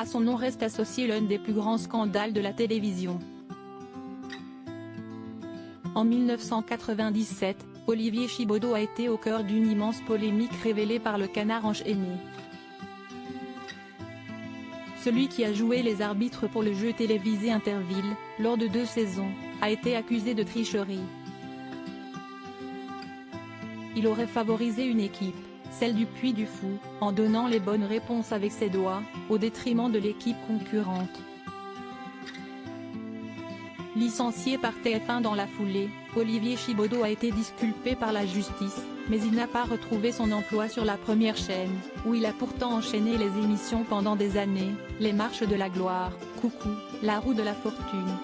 À son nom reste associé l'un des plus grands scandales de la télévision. En 1997, Olivier Chibaudot a été au cœur d'une immense polémique révélée par le Canard enchaîné. Celui qui a joué les arbitres pour le jeu télévisé Interville, lors de 2 saisons, a été accusé de tricherie. Il aurait favorisé une équipe, celle du Puy du Fou, en donnant les bonnes réponses avec ses doigts, au détriment de l'équipe concurrente. Licencié par TF1 dans la foulée, Olivier Chibaudot a été disculpé par la justice, mais il n'a pas retrouvé son emploi sur la première chaîne, où il a pourtant enchaîné les émissions pendant des années, Les Marches de la Gloire, Coucou, La Roue de la Fortune.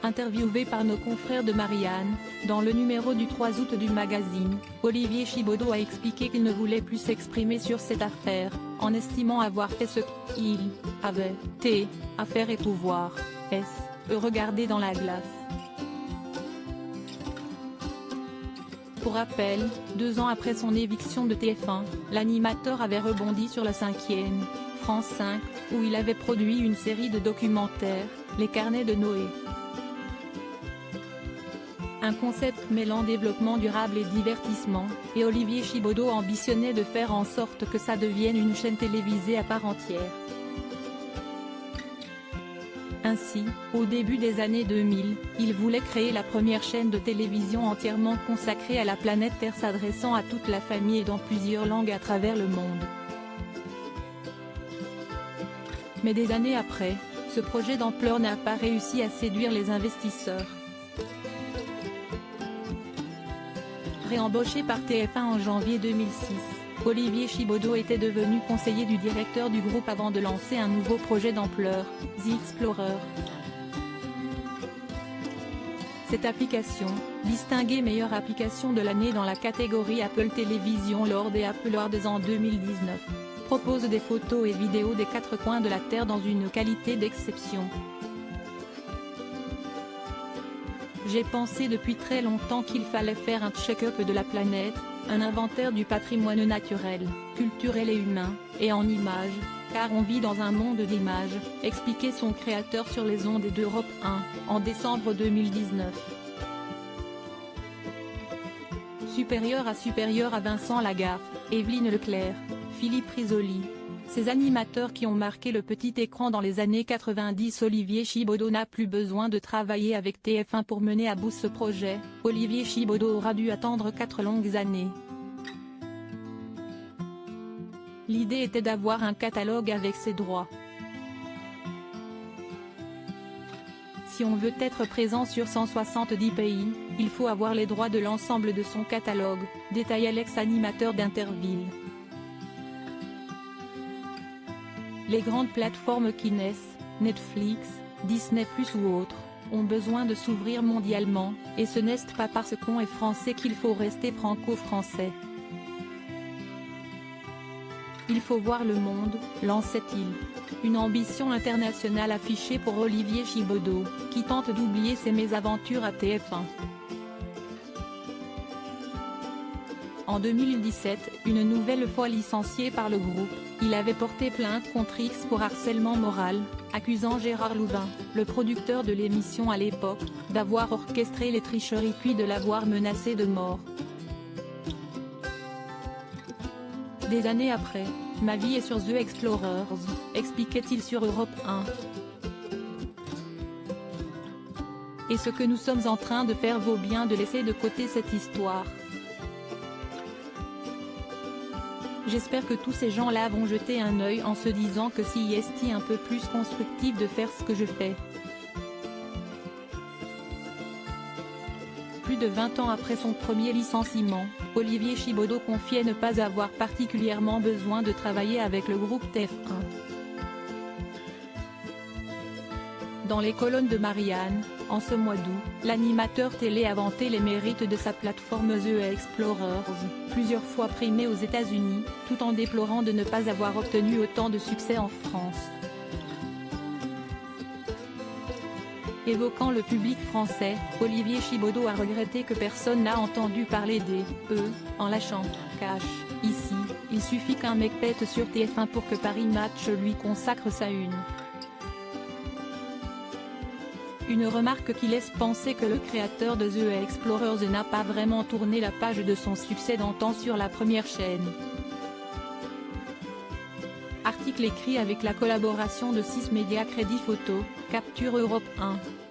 Interviewé par nos confrères de Marianne, dans le numéro du 3 août du magazine, Olivier Chibaudot a expliqué qu'il ne voulait plus s'exprimer sur cette affaire, en estimant avoir fait ce qu'il avait à faire et pouvoir regarder dans la glace. Pour rappel, 2 ans après son éviction de TF1, l'animateur avait rebondi sur la 5e, France 5, où il avait produit une série de documentaires, Les Carnets de Noé. Un concept mêlant développement durable et divertissement, et Olivier Chibaudot ambitionnait de faire en sorte que ça devienne une chaîne télévisée à part entière. Ainsi, au début des années 2000, il voulait créer la première chaîne de télévision entièrement consacrée à la planète Terre s'adressant à toute la famille et dans plusieurs langues à travers le monde. Mais des années après, ce projet d'ampleur n'a pas réussi à séduire les investisseurs. Réembauché par TF1 en janvier 2006, Olivier Chibaudot était devenu conseiller du directeur du groupe avant de lancer un nouveau projet d'ampleur, The Explorer. Cette application, distinguée meilleure application de l'année dans la catégorie Apple Télévision lors des Apple Awards en 2019, propose des photos et vidéos des 4 coins de la Terre dans une qualité d'exception. J'ai pensé depuis très longtemps qu'il fallait faire un check-up de la planète, un inventaire du patrimoine naturel, culturel et humain, et en images, car on vit dans un monde d'images, expliquait son créateur sur les ondes d'Europe 1, en décembre 2019. Supérieur à Vincent Lagaffe, Evelyne Leclerc, Philippe Risoli. Ces animateurs qui ont marqué le petit écran dans les années 90. Olivier Chibaudot n'a plus besoin de travailler avec TF1 pour mener à bout ce projet. Olivier Chibaudot aura dû attendre 4 longues années. L'idée était d'avoir un catalogue avec ses droits. Si on veut être présent sur 170 pays, il faut avoir les droits de l'ensemble de son catalogue, détailla l'ex-animateur d'Interville. Les grandes plateformes qui naissent, Netflix, Disney+ ou autres, ont besoin de s'ouvrir mondialement, et ce n'est pas parce qu'on est français qu'il faut rester franco-français. Il faut voir le monde, lançait-il. Une ambition internationale affichée pour Olivier Chibaudot, qui tente d'oublier ses mésaventures à TF1. En 2017, une nouvelle fois licencié par le groupe, il avait porté plainte contre X pour harcèlement moral, accusant Gérard Louvain, le producteur de l'émission à l'époque, d'avoir orchestré les tricheries puis de l'avoir menacé de mort. Des années après, ma vie est sur The Explorers, expliquait-il sur Europe 1. Et ce que nous sommes en train de faire vaut bien de laisser de côté cette histoire. J'espère que tous ces gens-là vont jeter un œil en se disant que si est un peu plus constructif de faire ce que je fais. Plus de 20 ans après son premier licenciement, Olivier Chibaudot confiait ne pas avoir particulièrement besoin de travailler avec le groupe TF1. Dans les colonnes de Marianne, en ce mois d'août, l'animateur télé a vanté les mérites de sa plateforme The Explorers, plusieurs fois primée aux États-Unis, tout en déplorant de ne pas avoir obtenu autant de succès en France. Évoquant le public français, Olivier Chibaudot a regretté que personne n'a entendu parler des « en lâchant cash, ici, Il suffit qu'un mec pète sur TF1 pour que Paris Match lui consacre sa une. Une remarque qui laisse penser que le créateur de The Explorers n'a pas vraiment tourné la page de son succès d'antan sur la première chaîne. Article écrit avec la collaboration de 6 médias Crédit Photo, Capture Europe 1.